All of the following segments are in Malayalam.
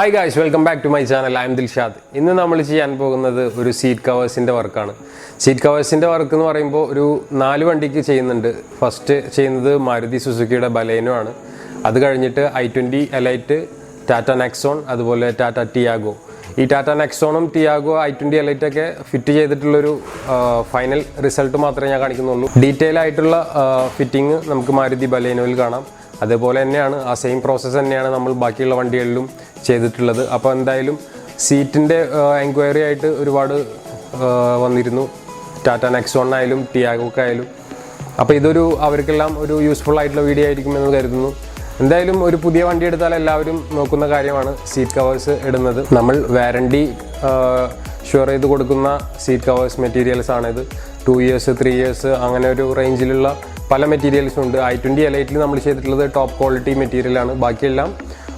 Hi guys, welcome back to my channel. I am Dilshad. ഇന്ന് നമ്മൾ ചെയ്യാൻ പോകുന്നത് ഒരു സീറ്റ് കവേഴ്സിന്റെ വർക്കാണ്. സീറ്റ് കവേഴ്സിന്റെ വർക്ക് എന്ന് പറയുമ്പോൾ ഒരു 4 വണ്ടിക്ക് ചെയ്യുന്നുണ്ട്. ഫസ്റ്റ് ചെയ്യുന്നത് മാരുതി സുസുക്കിയുടെ ബലേനോ ആണ്. അത് കഴിഞ്ഞിട്ട് i20 എലൈറ്റ്, ടാറ്റ നെക്സോൺ, അതുപോലെ ടാറ്റ ടിയാഗോ. ഈ ടാറ്റ നെക്സോണും ടിയാഗോ i20 എലൈറ്റ് ഒക്കെ ഫിറ്റ് ചെയ്തിട്ടുള്ളൊരു ഫൈനൽ റിസൾട്ട് മാത്രമേ ഞാൻ കാണിക്കുന്നുള്ളൂ. ഡീറ്റെയിൽ ആയിട്ടുള്ള ഫിറ്റിംഗ് നമുക്ക് മാരുതി ബലേനോയിൽ കാണാം. അതേപോലെ തന്നെയാണ് ആ സെയിം പ്രോസസ്സ് തന്നെയാണ് നമ്മൾ ബാക്കിയുള്ള വണ്ടികളിലും ചെയ്തിട്ടുള്ളത്. അപ്പോൾ എന്തായാലും സീറ്റിൻ്റെ എൻക്വയറി ആയിട്ട് ഒരുപാട് വന്നിരുന്നു, ടാറ്റ നെക്സോണിനായാലും ടിയാഗോക്കായാലും. അപ്പോൾ ഇതൊരു അവർക്കെല്ലാം ഒരു യൂസ്ഫുൾ ആയിട്ടുള്ള വീഡിയോ ആയിരിക്കുമെന്ന് കരുതുന്നു. എന്തായാലും ഒരു പുതിയ വണ്ടി എടുത്താൽ എല്ലാവരും നോക്കുന്ന കാര്യമാണ് സീറ്റ് കവേഴ്സ് ഇടുന്നത്. നമ്മൾ വാറണ്ടി ഷുവർ ചെയ്ത് കൊടുക്കുന്ന സീറ്റ് കവേഴ്സ് മെറ്റീരിയൽസ് ആണിത്. 2 years 3 years അങ്ങനെ ഒരു റേഞ്ചിലുള്ള പല മെറ്റീരിയൽസും ഉണ്ട്. i20 എലൈറ്റിൽ നമ്മൾ ചെയ്തിട്ടുള്ളത് ടോപ്പ് ക്വാളിറ്റി മെറ്റീരിയലാണ്. ബാക്കിയെല്ലാം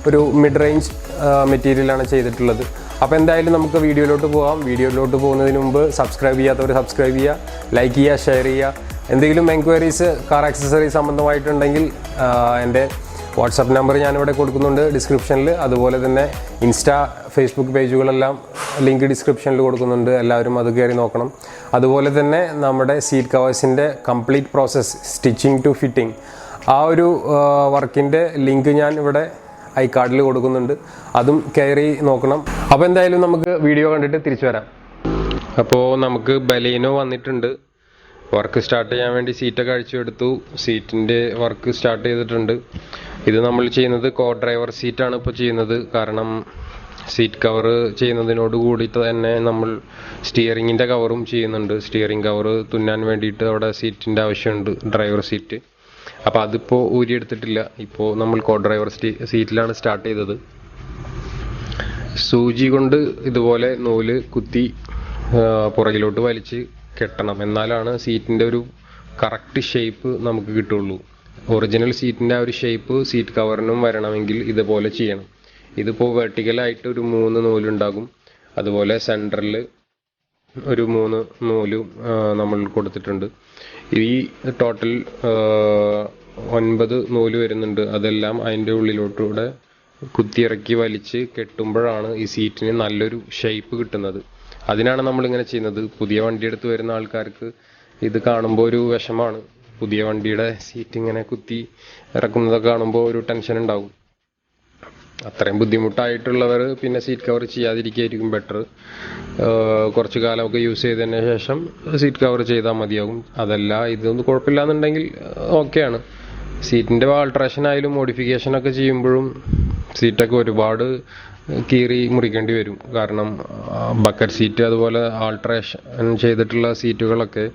ഒരു മിഡ് റേഞ്ച് മെറ്റീരിയലാണ് ചെയ്തിട്ടുള്ളത്. അപ്പോൾ എന്തായാലും നമുക്ക് വീഡിയോയിലോട്ട് പോകാം. വീഡിയോയിലോട്ട് പോകുന്നതിന് മുമ്പ് സബ്സ്ക്രൈബ് ചെയ്യാത്തവർ സബ്സ്ക്രൈബ് ചെയ്യുക, ലൈക്ക് ചെയ്യുക, ഷെയർ ചെയ്യുക. എന്തെങ്കിലും എൻക്വയറീസ് കാർ ആക്സസറീസ് സംബന്ധമായിട്ടുണ്ടെങ്കിൽ എൻ്റെ വാട്സപ്പ് നമ്പർ ഞാനിവിടെ കൊടുക്കുന്നുണ്ട് ഡിസ്ക്രിപ്ഷനിൽ. അതുപോലെ തന്നെ ഇൻസ്റ്റാ ഫേസ്ബുക്ക് പേജുകളെല്ലാം ലിങ്ക് ഡിസ്ക്രിപ്ഷനിൽ കൊടുക്കുന്നുണ്ട്. എല്ലാവരും അത് കയറി നോക്കണം. അതുപോലെ തന്നെ നമ്മുടെ സീറ്റ് കവേഴ്സിൻ്റെ complete process stitching to fitting ആ ഒരു വർക്കിൻ്റെ ലിങ്ക് ഞാൻ ഇവിടെ ഐകാർഡിൽ കൊടുക്കുന്നുണ്ട്. അതും കയറി നോക്കണം. അപ്പോൾ എന്തായാലും നമുക്ക് വീഡിയോ കണ്ടിട്ട് തിരിച്ചു വരാം. അപ്പോൾ നമുക്ക് ബലേനോ വന്നിട്ടുണ്ട്. വർക്ക് സ്റ്റാർട്ട് ചെയ്യാൻ വേണ്ടി സീറ്റൊക്കെ അഴിച്ചെടുത്തു. സീറ്റിൻ്റെ വർക്ക് സ്റ്റാർട്ട് ചെയ്തിട്ടുണ്ട്. ഇത് നമ്മൾ ചെയ്യുന്നത് കോ ഡ്രൈവർ സീറ്റാണ് ഇപ്പോൾ ചെയ്യുന്നത്. കാരണം സീറ്റ് കവർ ചെയ്യുന്നതിനോട് കൂടിയിട്ട് തന്നെ നമ്മൾ സ്റ്റിയറിങ്ങിൻ്റെ കവറും ചെയ്യുന്നുണ്ട്. സ്റ്റിയറിംഗ് കവർ തുന്നാൻ വേണ്ടിയിട്ട് അവിടെ സീറ്റിൻ്റെ ആവശ്യമുണ്ട്, ഡ്രൈവർ സീറ്റ്. അപ്പോൾ അതിപ്പോൾ ഊരിയെടുത്തിട്ടില്ല. ഇപ്പോൾ നമ്മൾ കോ ഡ്രൈവർ സീറ്റിലാണ് സ്റ്റാർട്ട് ചെയ്തത്. സൂചി കൊണ്ട് ഇതുപോലെ നൂല് കുത്തി പുറകിലോട്ട് വലിച്ച് കെട്ടണം. എന്നാലാണ് സീറ്റിൻ്റെ ഒരു കറക്റ്റ് ഷേപ്പ് നമുക്ക് കിട്ടുള്ളൂ. ഒറിജിനൽ സീറ്റിൻ്റെ ആ ഒരു ഷേപ്പ് സീറ്റ് കവറിനും വരണമെങ്കിൽ ഇതുപോലെ ചെയ്യണം. ഇതിപ്പോൾ വെർട്ടിക്കലായിട്ട് ഒരു 3 നൂലുണ്ടാകും. അതുപോലെ സെൻറ്ററിൽ ഒരു 3 നൂലും നമ്മൾ കൊടുത്തിട്ടുണ്ട്. ഈ ടോട്ടൽ 9 നൂല് വരുന്നുണ്ട്. അതെല്ലാം അതിൻ്റെ ഉള്ളിലോട്ടൂടെ കുത്തിയിറക്കി വലിച്ച് കെട്ടുമ്പോഴാണ് ഈ സീറ്റിന് നല്ലൊരു ഷേപ്പ് കിട്ടുന്നത്. അതിനാണ് നമ്മളിങ്ങനെ ചെയ്യുന്നത്. പുതിയ വണ്ടി എടുത്ത് വരുന്ന ആൾക്കാർക്ക് ഇത് കാണുമ്പോൾ ഒരു വിഷമാണ്. പുതിയ വണ്ടിയുടെ സീറ്റ് ഇങ്ങനെ കുത്തി ഇറക്കുന്നതൊക്കെ കാണുമ്പോൾ ഒരു ടെൻഷൻ ഉണ്ടാകും. അത്രയും ബുദ്ധിമുട്ടായിട്ടുള്ളവർ പിന്നെ സീറ്റ് കവർ ചെയ്യാതിരിക്കുകയായിരിക്കും ബെറ്റർ. കുറച്ച് കാലമൊക്കെ യൂസ് ചെയ്തതിന് ശേഷം സീറ്റ് കവർ ചെയ്താൽ മതിയാകും. അതല്ല ഇതൊന്നും കുഴപ്പമില്ല എന്നുണ്ടെങ്കിൽ ഓക്കെയാണ്. സീറ്റിൻ്റെ ആൾട്രേഷൻ ആയാലും മോഡിഫിക്കേഷനൊക്കെ ചെയ്യുമ്പോഴും സീറ്റൊക്കെ ഒരുപാട് കീറി മുറിക്കേണ്ടി വരും. കാരണം ബക്കറ്റ് സീറ്റ് അതുപോലെ ആൾട്രേഷൻ ചെയ്തിട്ടുള്ള സീറ്റുകളൊക്കെ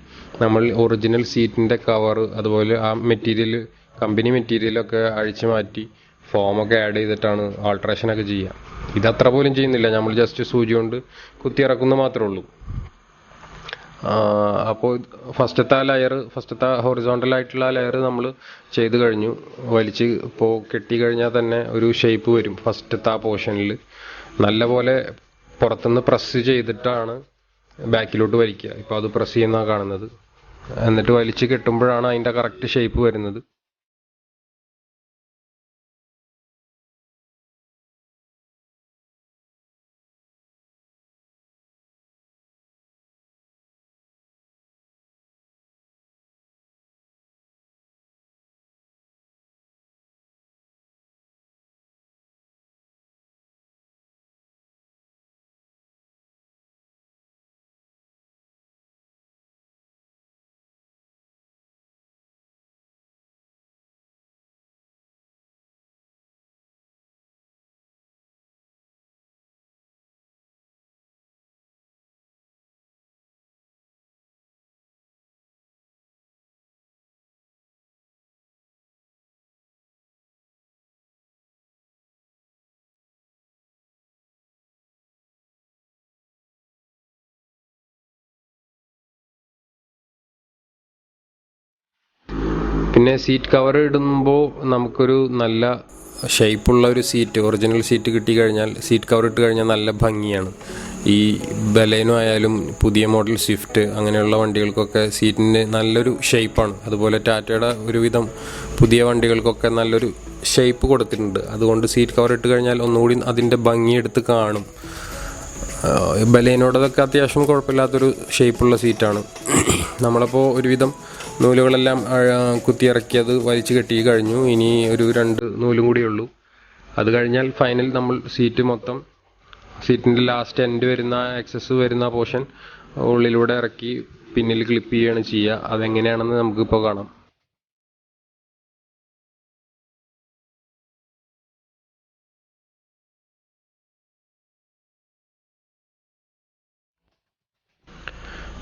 നമ്മൾ ഒറിജിനൽ സീറ്റിൻ്റെ കവർ അതുപോലെ ആ മെറ്റീരിയൽ കമ്പനി മെറ്റീരിയലൊക്കെ അഴിച്ചു മാറ്റി ഫോമൊക്കെ ആഡ് ചെയ്തിട്ടാണ് ആൾട്രേഷനൊക്കെ ചെയ്യുക. ഇതത്ര പോലും ചെയ്യുന്നില്ല. നമ്മൾ ജസ്റ്റ് സൂചി കൊണ്ട് കുത്തിയിറക്കുന്ന മാത്രമേ ഉള്ളൂ. അപ്പോൾ ഫസ്റ്റത്തെ ഹൊറിസോണ്ടൽ ആയിട്ടുള്ള ലെയർ നമ്മൾ ചെയ്ത് കഴിഞ്ഞു. വലിച്ച് ഇപ്പോൾ കെട്ടി കഴിഞ്ഞാൽ തന്നെ ഒരു ഷേപ്പ് വരും. ഫസ്റ്റത്തെ ആ പോർഷനിൽ നല്ലപോലെ പുറത്തുനിന്ന് പ്രസ് ചെയ്തിട്ടാണ് ബാക്കിലോട്ട് വലിക്കുക. ഇപ്പോൾ അത് പ്രസ് ചെയ്യുന്ന കാണുന്നത്. എന്നിട്ട് വലിച്ച് കെട്ടുമ്പോഴാണ് അതിൻ്റെ കറക്റ്റ് ഷേപ്പ് വരുന്നത്. പിന്നെ സീറ്റ് കവർ ഇടുമ്പോൾ നമുക്കൊരു നല്ല ഷേപ്പുള്ള ഒരു സീറ്റ്, ഒറിജിനൽ സീറ്റ് കിട്ടിക്കഴിഞ്ഞാൽ സീറ്റ് കവർ ഇട്ട് കഴിഞ്ഞാൽ നല്ല ഭംഗിയാണ്. ഈ ബലേനോ ആയാലും പുതിയ മോഡൽ സ്വിഫ്റ്റ് അങ്ങനെയുള്ള വണ്ടികൾക്കൊക്കെ സീറ്റിന് നല്ലൊരു ഷേപ്പാണ്. അതുപോലെ ടാറ്റയുടെ ഒരുവിധം പുതിയ വണ്ടികൾക്കൊക്കെ നല്ലൊരു ഷേപ്പ് കൊടുത്തിട്ടുണ്ട്. അതുകൊണ്ട് സീറ്റ് കവർ ഇട്ട് കഴിഞ്ഞാൽ ഒന്നുകൂടി അതിൻ്റെ ഭംഗിയെടുത്ത് കാണും. ബലേനോടതൊക്കെ അത്യാവശ്യം കുഴപ്പമില്ലാത്തൊരു ഷേപ്പുള്ള സീറ്റാണ്. നമ്മളപ്പോൾ ഒരുവിധം നൂലുകളെല്ലാം കുത്തിയിറക്കിയത് വലിച്ചു കെട്ടി കഴിഞ്ഞു. ഇനി ഒരു 2 നൂലും കൂടിയുള്ളൂ. അത് കഴിഞ്ഞാൽ ഫൈനൽ നമ്മൾ സീറ്റ് മൊത്തം സീറ്റിൻ്റെ ലാസ്റ്റ് എൻഡ് വരുന്ന എക്സസ് വരുന്ന പോർഷൻ ഉള്ളിലൂടെ ഇറക്കി പിന്നിൽ ക്ലിപ്പ് ചെയ്യുകയാണ് ചെയ്യുക. അതെങ്ങനെയാണെന്ന് നമുക്കിപ്പോൾ കാണാം.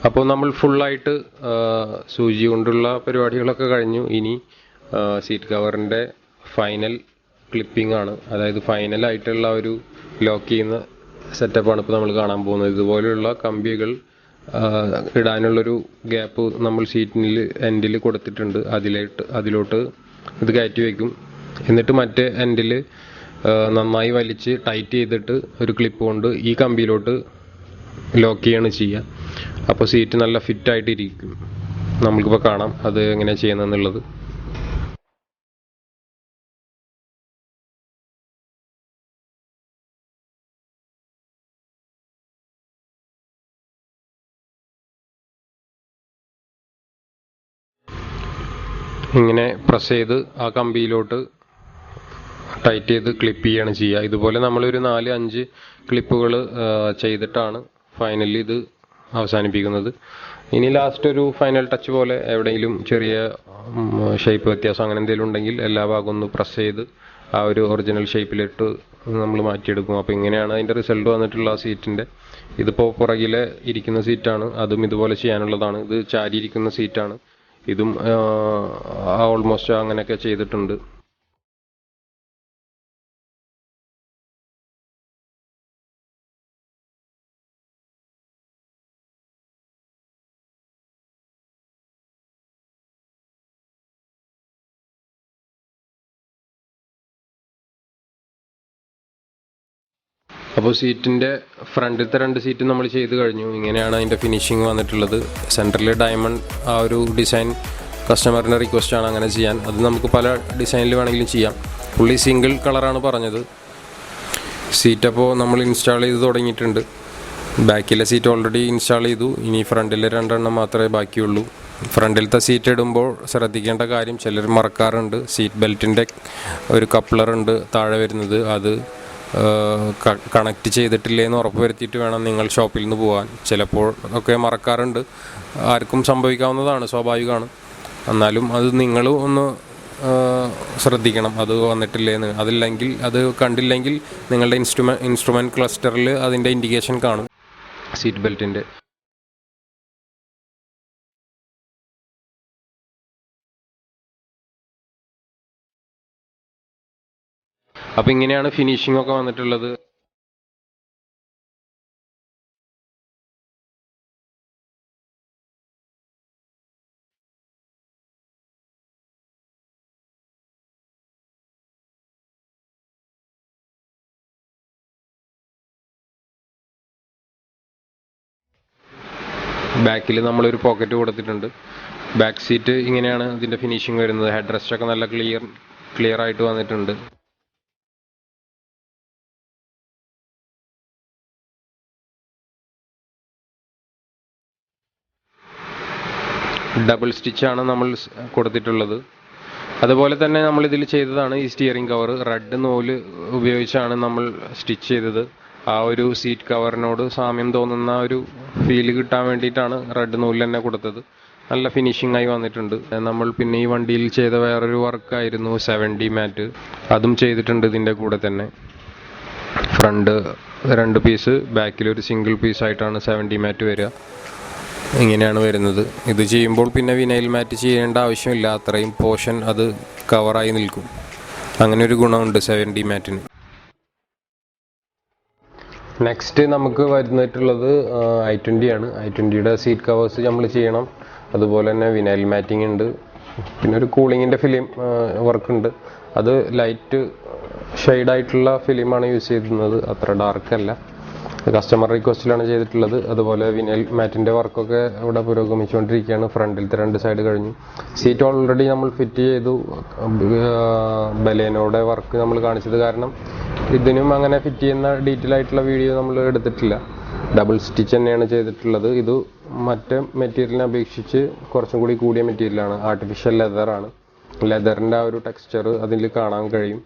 അപ്പോൾ നമ്മൾ ഫുള്ളായിട്ട് സൂചി കൊണ്ടുള്ള പരിപാടികളൊക്കെ കഴിഞ്ഞു. ഇനി സീറ്റ് കവറിൻ്റെ ഫൈനൽ ക്ലിപ്പിംഗ് ആണ്. അതായത് ഫൈനലായിട്ടുള്ള ഒരു ലോക്ക് ചെയ്യുന്ന സെറ്റപ്പാണ് ഇപ്പോൾ നമ്മൾ കാണാൻ പോകുന്നത്. ഇതുപോലെയുള്ള കമ്പികൾ ഇടാനുള്ളൊരു ഗ്യാപ്പ് നമ്മൾ സീറ്റിനിൽ എൻഡിൽ കൊടുത്തിട്ടുണ്ട്. അതിലോട്ട് ഇത് കയറ്റി വയ്ക്കും. എന്നിട്ട് മറ്റേ എൻഡിൽ നന്നായി വലിച്ച് ടൈറ്റ് ചെയ്തിട്ട് ഒരു ക്ലിപ്പ് കൊണ്ട് ഈ കമ്പിയിലോട്ട് ലോക്ക് ചെയ്യാണ് ചെയ്യുക. അപ്പോൾ സീറ്റ് നല്ല ഫിറ്റായിട്ട് ഇരിക്കും. നമുക്കിപ്പോൾ കാണാം അത് എങ്ങനെയാണ് ചെയ്യുന്നതെന്നുള്ളത്. ഇങ്ങനെ പ്രസ് ചെയ്ത് ആ കമ്പിയിലോട്ട് ടൈറ്റ് ചെയ്ത് ക്ലിപ്പ് ചെയ്യുകയാണ് ചെയ്യുക. ഇതുപോലെ നമ്മളൊരു 4-5 ക്ലിപ്പുകൾ ചെയ്തിട്ടാണ് ഫൈനലി ഇത് അവസാനിപ്പിക്കുന്നത്. ഇനി ലാസ്റ്റ് ഒരു ഫൈനൽ ടച്ച് പോലെ എവിടെയെങ്കിലും ചെറിയ ഷേപ്പ് വ്യത്യാസം അങ്ങനെ എന്തെങ്കിലും ഉണ്ടെങ്കിൽ എല്ലാ ഭാഗവും ഒന്ന് പ്രസ് ചെയ്ത് ആ ഒരു ഒറിജിനൽ ഷേപ്പിലിട്ട് നമ്മൾ മാറ്റിയെടുക്കും. അപ്പോൾ ഇങ്ങനെയാണ് അതിൻ്റെ റിസൾട്ട് വന്നിട്ടുള്ള സീറ്റിൻ്റെ. ഇതിപ്പോൾ പുറകിലെ ഇരിക്കുന്ന സീറ്റാണ്. അതും ഇതുപോലെ ചെയ്യാനുള്ളതാണ്. ഇത് ചാരിയിരിക്കുന്ന സീറ്റാണ്. ഇതും ഓൾമോസ്റ്റ് അങ്ങനെയൊക്കെ ചെയ്തിട്ടുണ്ട്. അപ്പോൾ സീറ്റിൻ്റെ ഫ്രണ്ടിലത്തെ 2 സീറ്റ് നമ്മൾ ചെയ്ത് കഴിഞ്ഞു. ഇങ്ങനെയാണ് അതിൻ്റെ ഫിനിഷിങ് വന്നിട്ടുള്ളത്. സെൻറ്ററിൽ ഡയമണ്ട് ആ ഒരു ഡിസൈൻ കസ്റ്റമറിൻ്റെ റിക്വസ്റ്റാണ് അങ്ങനെ ചെയ്യാൻ. അത് നമുക്ക് പല ഡിസൈനിൽ വേണമെങ്കിലും ചെയ്യാം. പുള്ളി സിംഗിൾ കളറാണ് പറഞ്ഞത്. സീറ്റ് അപ്പോൾ നമ്മൾ ഇൻസ്റ്റാൾ ചെയ്ത് തുടങ്ങിയിട്ടുണ്ട്. ബാക്കിലെ സീറ്റ് ഓൾറെഡി ഇൻസ്റ്റാൾ ചെയ്തു. ഇനി ഫ്രണ്ടിലെ 2 എണ്ണം മാത്രമേ ബാക്കിയുള്ളൂ. ഫ്രണ്ടിലത്തെ സീറ്റ് ഇടുമ്പോൾ ശ്രദ്ധിക്കേണ്ട കാര്യം ചിലർ മറക്കാറുണ്ട്. സീറ്റ് ബെൽറ്റിൻ്റെ ഒരു കപ്ലറുണ്ട് താഴെ വരുന്നത്. അത് കണക്റ്റ് ചെയ്തിട്ടില്ലേന്ന് ഉറപ്പ് വരുത്തിയിട്ട് വേണം നിങ്ങൾ ഷോപ്പിൽ നിന്ന് പോകാൻ. ചിലപ്പോൾ ഒക്കെ മറക്കാറുണ്ട്. ആർക്കും സംഭവിക്കാവുന്നതാണ്, സ്വാഭാവികമാണ്. എന്നാലും അത് നിങ്ങൾ ഒന്ന് ശ്രദ്ധിക്കണം അത് വന്നിട്ടില്ലേന്ന്. അതില്ലെങ്കിൽ അത് കണ്ടില്ലെങ്കിൽ നിങ്ങളുടെ ഇൻസ്ട്രുമെൻറ്റ് ക്ലസ്റ്ററിൽ അതിൻ്റെ ഇൻഡിക്കേഷൻ കാണും സീറ്റ് ബെൽറ്റിൻ്റെ. അപ്പോൾ ഇങ്ങനെയാണ് ഫിനിഷിംഗ് ഒക്കെ വന്നിട്ടുള്ളത്. ബാക്കിൽ നമ്മളൊരു പോക്കറ്റ് കൊടുത്തിട്ടുണ്ട്. ബാക്ക് സീറ്റ് ഇങ്ങനെയാണ് ഇതിൻ്റെ ഫിനിഷിംഗ് വരുന്നത്. ഹെഡ് റെസ്റ്റൊക്കെ നല്ല ക്ലിയർ ആയിട്ട് വന്നിട്ടുണ്ട്. ഡബിൾ സ്റ്റിച്ചാണ് നമ്മൾ കൊടുത്തിട്ടുള്ളത്. അതുപോലെ തന്നെ നമ്മൾ ഇതിൽ ചെയ്തതാണ് ഈ സ്റ്റിയറിംഗ് കവർ. റെഡ് നൂല് ഉപയോഗിച്ചാണ് നമ്മൾ സ്റ്റിച്ച് ചെയ്തത്. ആ ഒരു സീറ്റ് കവറിനോട് സാമ്യം തോന്നുന്ന ഒരു ഫീല് കിട്ടാൻ വേണ്ടിയിട്ടാണ് റെഡ് നൂല് തന്നെ കൊടുത്തത്. നല്ല ഫിനിഷിംഗ് ആയി വന്നിട്ടുണ്ട്. നമ്മൾ പിന്നെ ഈ വണ്ടിയിൽ ചെയ്ത വേറൊരു വർക്കായിരുന്നു 7D മാറ്റ്. അതും ചെയ്തിട്ടുണ്ട് ഇതിൻ്റെ കൂടെ തന്നെ. ഫ്രണ്ട് 2 പീസ്, ബാക്കിലൊരു സിംഗിൾ പീസായിട്ടാണ് 7D മാറ്റ് വരിക. ഇങ്ങനെയാണ് വരുന്നത്. ഇത് ചെയ്യുമ്പോൾ പിന്നെ വിനൈൽ മാറ്റ് ചെയ്യേണ്ട ആവശ്യമില്ല. അത്രയും പോർഷൻ അത് കവറായി നിൽക്കും. അങ്ങനെ ഒരു ഗുണമുണ്ട് 7D മാറ്റിന്. നെക്സ്റ്റ് നമുക്ക് വരുന്നിട്ടുള്ളത് i20 ആണ്. i20യുടെ സീറ്റ് കവേഴ്സ് നമ്മൾ ചെയ്യണം. അതുപോലെ തന്നെ വിനൈൽ മാറ്റിംഗ് ഉണ്ട്. പിന്നെ ഒരു കൂളിങ്ങിൻ്റെ ഫിലിം വർക്കുണ്ട്. അത് ലൈറ്റ് ഷെയ്ഡായിട്ടുള്ള ഫിലിമാണ് യൂസ് ചെയ്തിരുന്നത്, അത്ര ഡാർക്കല്ല. കസ്റ്റമർ റിക്വസ്റ്റിലാണ് ചെയ്തിട്ടുള്ളത്. അതുപോലെ വിനൽ മാറ്റിൻ്റെ വർക്കൊക്കെ ഇവിടെ പുരോഗമിച്ചുകൊണ്ടിരിക്കുകയാണ്. ഫ്രണ്ടിലത്തെ 2 സൈഡ് കഴിഞ്ഞു. സീറ്റ് ഓൾറെഡി നമ്മൾ ഫിറ്റ് ചെയ്തു. ബലേനോയുടെ വർക്ക് നമ്മൾ കാണിച്ചത് കാരണം ഇതിനും അങ്ങനെ ഫിറ്റ് ചെയ്യുന്ന ഡീറ്റെയിൽ ആയിട്ടുള്ള വീഡിയോ നമ്മൾ എടുത്തിട്ടില്ല. ഡബിൾ സ്റ്റിച്ച് തന്നെയാണ് ചെയ്തിട്ടുള്ളത്. ഇത് മറ്റേ മെറ്റീരിയലിനെ അപേക്ഷിച്ച് കുറച്ചും കൂടി കൂടിയ മെറ്റീരിയലാണ്. ആർട്ടിഫിഷ്യൽ ലെതറാണ്. ലെതറിൻ്റെ ആ ഒരു ടെക്സ്ചർ അതിൽ കാണാൻ കഴിയും.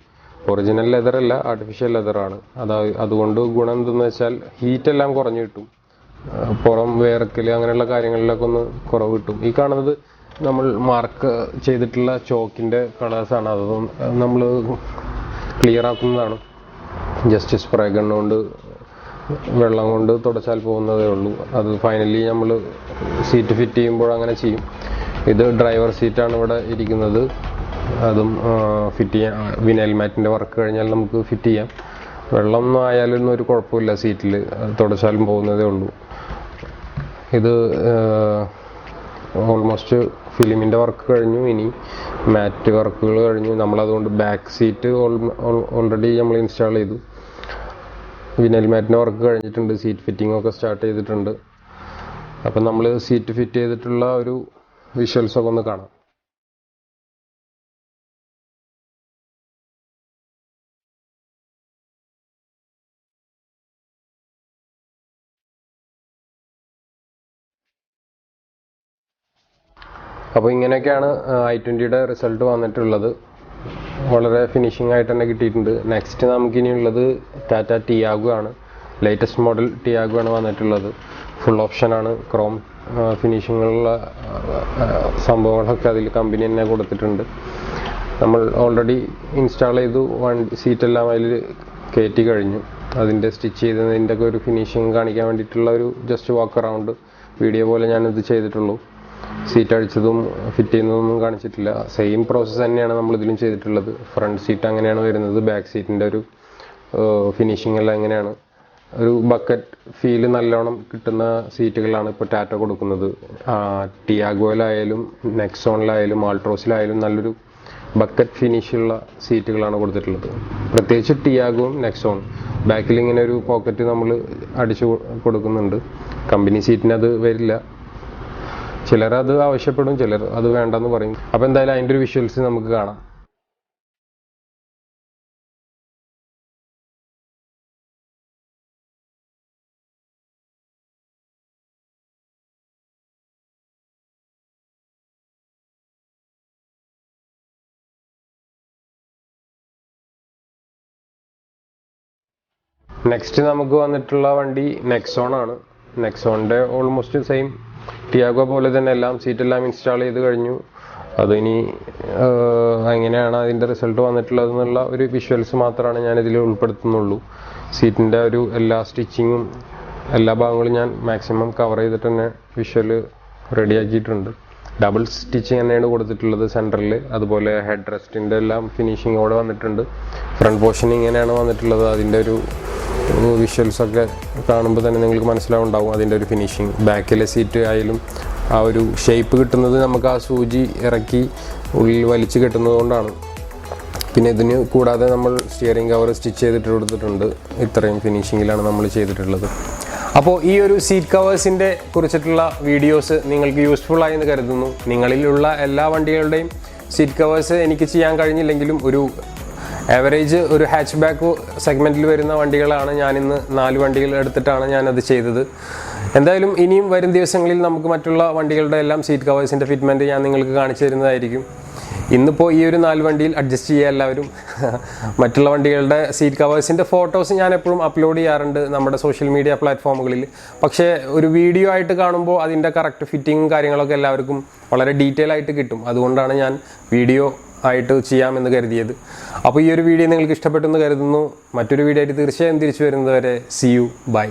ഒറിജിനൽ ലെതർ അല്ല, ആർട്ടിഫിഷ്യൽ ലെതറാണ്. അതുകൊണ്ട് ഗുണം എന്തെന്ന് വെച്ചാൽ ഹീറ്റെല്ലാം കുറഞ്ഞു കിട്ടും. പുറം വേർക്കൽ അങ്ങനെയുള്ള കാര്യങ്ങളിലൊക്കെ ഒന്ന് കുറവ് കിട്ടും. ഈ കാണുന്നത് നമ്മൾ മാർക്ക് ചെയ്തിട്ടുള്ള ചോക്കിൻ്റെ കളേഴ്സാണ്. അതൊന്നും നമ്മൾ ക്ലിയർ ആക്കുന്നതാണ്. ജസ്റ്റ് സ്പ്രേ ഗണ്ണ് കൊണ്ട് വെള്ളം കൊണ്ട് തുടച്ചാൽ പോകുന്നതേ ഉള്ളൂ. അത് ഫൈനലി നമ്മൾ സീറ്റ് ഫിറ്റ് ചെയ്യുമ്പോൾ അങ്ങനെ ചെയ്യും. ഇത് ഡ്രൈവർ സീറ്റാണ് ഇവിടെ ഇരിക്കുന്നത്. അതും ഫിറ്റ് ചെയ്യാം. വിനൽ മാറ്റിൻ്റെ വർക്ക് കഴിഞ്ഞാൽ നമുക്ക് ഫിറ്റ് ചെയ്യാം. വെള്ളം ഒന്നും ആയാലൊന്നും ഒരു കുഴപ്പമില്ല. സീറ്റിൽ തുടച്ചാലും പോകുന്നതേ ഉള്ളൂ. ഇത് ഓൾമോസ്റ്റ് ഫിലിമിൻ്റെ വർക്ക് കഴിഞ്ഞു. ഇനി മാറ്റ് വർക്കുകൾ കഴിഞ്ഞു. നമ്മളതുകൊണ്ട് ബാക്ക് സീറ്റ് ഓൾറെഡി നമ്മൾ ഇൻസ്റ്റാൾ ചെയ്തു. വിനൽ മാറ്റിൻ്റെ വർക്ക് കഴിഞ്ഞിട്ടുണ്ട്. സീറ്റ് ഫിറ്റിംഗ് ഒക്കെ സ്റ്റാർട്ട് ചെയ്തിട്ടുണ്ട്. അപ്പം നമ്മൾ സീറ്റ് ഫിറ്റ് ചെയ്തിട്ടുള്ള ഒരു വിഷ്വൽസൊക്കെ ഒന്ന് കാണാം. അപ്പോൾ ഇങ്ങനെയൊക്കെയാണ് i20യുടെ റിസൾട്ട് വന്നിട്ടുള്ളത്. വളരെ ഫിനിഷിംഗ് ആയിട്ട് തന്നെ കിട്ടിയിട്ടുണ്ട്. നെക്സ്റ്റ് നമുക്കിനിയുള്ളത് ടാറ്റ ടിയാഗോ ആണ്. ലേറ്റസ്റ്റ് മോഡൽ ടിയാഗോ ആണ് വന്നിട്ടുള്ളത്. ഫുൾ ഓപ്ഷനാണ്. ക്രോം ഫിനിഷിങ്ങുള്ള സംഭവങ്ങളൊക്കെ അതിൽ കമ്പനി തന്നെ കൊടുത്തിട്ടുണ്ട്. നമ്മൾ ഓൾറെഡി ഇൻസ്റ്റാൾ ചെയ്തു. സീറ്റെല്ലാം അതിൽ കയറ്റി കഴിഞ്ഞു. അതിൻ്റെ സ്റ്റിച്ച് ചെയ്തതിൻ്റെ ഒക്കെ ഒരു ഫിനിഷിങ് കാണിക്കാൻ വേണ്ടിയിട്ടുള്ള ഒരു ജസ്റ്റ് വാക്ക് അറൗണ്ട് വീഡിയോ പോലെ ഞാനിത് ചെയ്തിട്ടുള്ളൂ. സീറ്റ് അഴിച്ചതും ഫിറ്റ് ചെയ്യുന്നതൊന്നും കാണിച്ചിട്ടില്ല. സെയിം പ്രോസസ്സ് തന്നെയാണ് നമ്മളിതിലും ചെയ്തിട്ടുള്ളത്. ഫ്രണ്ട് സീറ്റ് അങ്ങനെയാണ് വരുന്നത്. ബാക്ക് സീറ്റിൻ്റെ ഒരു ഫിനിഷിംഗ് എല്ലാം എങ്ങനെയാണ്. ഒരു ബക്കറ്റ് ഫീല് നല്ലോണം കിട്ടുന്ന സീറ്റുകളാണ് ഇപ്പോൾ ടാറ്റ കൊടുക്കുന്നത്. ടിയാഗോയിലായാലും നെക്സോണിലായാലും ആൾട്രോസിലായാലും നല്ലൊരു ബക്കറ്റ് ഫിനിഷുള്ള സീറ്റുകളാണ് കൊടുത്തിട്ടുള്ളത്. പ്രത്യേകിച്ച് ടിയാഗോയും നെക്സോൺ ബാക്കിൽ ഇങ്ങനെ ഒരു പോക്കറ്റ് നമ്മൾ അടിച്ചു കൊടുക്കുന്നുണ്ട്. കമ്പനി സീറ്റിന് അത് വരില്ല. ചിലർ അത് ആവശ്യപ്പെടും, ചിലർ അത് വേണ്ടെന്ന് പറയും. അപ്പോൾ എന്തായാലും അതിൻ്റെ ഒരു വിഷ്വൽസ് നമുക്ക് കാണാം. നെക്സ്റ്റ് നമുക്ക് വന്നിട്ടുള്ള വണ്ടി നെക്സോൺ ആണ്. നെക്സോണിൻ്റെ ഓൾമോസ്റ്റ് സെയിം ടിയാഗോ പോലെ തന്നെ എല്ലാം സീറ്റെല്ലാം ഇൻസ്റ്റാൾ ചെയ്ത് കഴിഞ്ഞു. അതിനി എങ്ങനെയാണ് അതിൻ്റെ റിസൾട്ട് വന്നിട്ടുള്ളത് എന്നുള്ള ഒരു വിഷ്വൽസ് മാത്രമാണ് ഞാനിതിൽ ഉൾപ്പെടുത്തുന്നുള്ളൂ. സീറ്റിൻ്റെ ഒരു എല്ലാ സ്റ്റിച്ചിങ്ങും എല്ലാ ഭാഗങ്ങളും ഞാൻ മാക്സിമം കവർ ചെയ്തിട്ട് തന്നെ വിഷ്വൽ റെഡിയാക്കിയിട്ടുണ്ട്. ഡബിൾ സ്റ്റിച്ചിങ് തന്നെയാണ് കൊടുത്തിട്ടുള്ളത് സെൻറ്ററിൽ. അതുപോലെ ഹെഡ് റെസ്റ്റിൻ്റെ എല്ലാം ഫിനിഷിങ്ങോടെ വന്നിട്ടുണ്ട്. ഫ്രണ്ട് പോർഷൻ ഇങ്ങനെയാണ് വന്നിട്ടുള്ളത്. അതിൻ്റെ ഒരു വിഷ്വൽസൊക്കെ കാണുമ്പോൾ തന്നെ നിങ്ങൾക്ക് മനസ്സിലാവുണ്ടാവും അതിൻ്റെ ഒരു ഫിനിഷിങ്. ബാക്കിലെ സീറ്റ് ആയാലും ആ ഒരു ഷേപ്പ് കിട്ടുന്നത് നമുക്ക് ആ സൂചി ഇറക്കി ഉള്ളിൽ വലിച്ചു കെട്ടുന്നത് കൊണ്ടാണ്. പിന്നെ ഇതിന് കൂടാതെ നമ്മൾ സ്റ്റിയറിംഗ് കവർ സ്റ്റിച്ച് ചെയ്തിട്ട് കൊടുത്തിട്ടുണ്ട്. ഇത്രയും ഫിനിഷിങ്ങിലാണ് നമ്മൾ ചെയ്തിട്ടുള്ളത്. അപ്പോൾ ഈ ഒരു സീറ്റ് കവേഴ്സിൻ്റെ കുറിച്ചിട്ടുള്ള വീഡിയോസ് നിങ്ങൾക്ക് യൂസ്ഫുള്ളായി എന്ന് കരുതുന്നു. നിങ്ങളിലുള്ള എല്ലാ വണ്ടികളുടെയും സീറ്റ് കവേഴ്സ് എനിക്ക് ചെയ്യാൻ കഴിഞ്ഞില്ലെങ്കിലും ഒരു ആവറേജ് ഒരു ഹാച്ച് ബാക്ക് സെഗ്മെൻറ്റിൽ വരുന്ന വണ്ടികളാണ് ഞാനിന്ന് 4 വണ്ടികൾ എടുത്തിട്ടാണ് ഞാനത് ചെയ്തത്. എന്തായാലും ഇനിയും വരും ദിവസങ്ങളിൽ നമുക്ക് മറ്റുള്ള വണ്ടികളുടെ എല്ലാം സീറ്റ് കവേഴ്സിൻ്റെ ഫിറ്റ്മെൻറ്റ് ഞാൻ നിങ്ങൾക്ക് കാണിച്ചു തരുന്നതായിരിക്കും. ഇന്നിപ്പോൾ ഈ ഒരു 4 വണ്ടിയിൽ അഡ്ജസ്റ്റ് ചെയ്യുക എല്ലാവരും. മറ്റുള്ള വണ്ടികളുടെ സീറ്റ് കവേഴ്സിൻ്റെ ഫോട്ടോസ് ഞാൻ എപ്പോഴും അപ്ലോഡ് ചെയ്യാറുണ്ട് നമ്മുടെ സോഷ്യൽ മീഡിയ പ്ലാറ്റ്ഫോമുകളിൽ. പക്ഷേ ഒരു വീഡിയോ ആയിട്ട് കാണുമ്പോൾ അതിൻ്റെ കറക്റ്റ് ഫിറ്റിങ്ങും കാര്യങ്ങളൊക്കെ എല്ലാവർക്കും വളരെ ഡീറ്റെയിൽ ആയിട്ട് കിട്ടും. അതുകൊണ്ടാണ് ഞാൻ വീഡിയോ ആയിട്ട് ചെയ്യാമെന്ന് കരുതിയത്. അപ്പോൾ ഈ ഒരു വീഡിയോ നിങ്ങൾക്ക് ഇഷ്ടപ്പെട്ടെന്ന് കരുതുന്നു. മറ്റൊരു വീഡിയോ ആയിട്ട് തീർച്ചയായും തിരിച്ചു വരുന്നത് വരെ സി യു ബൈ.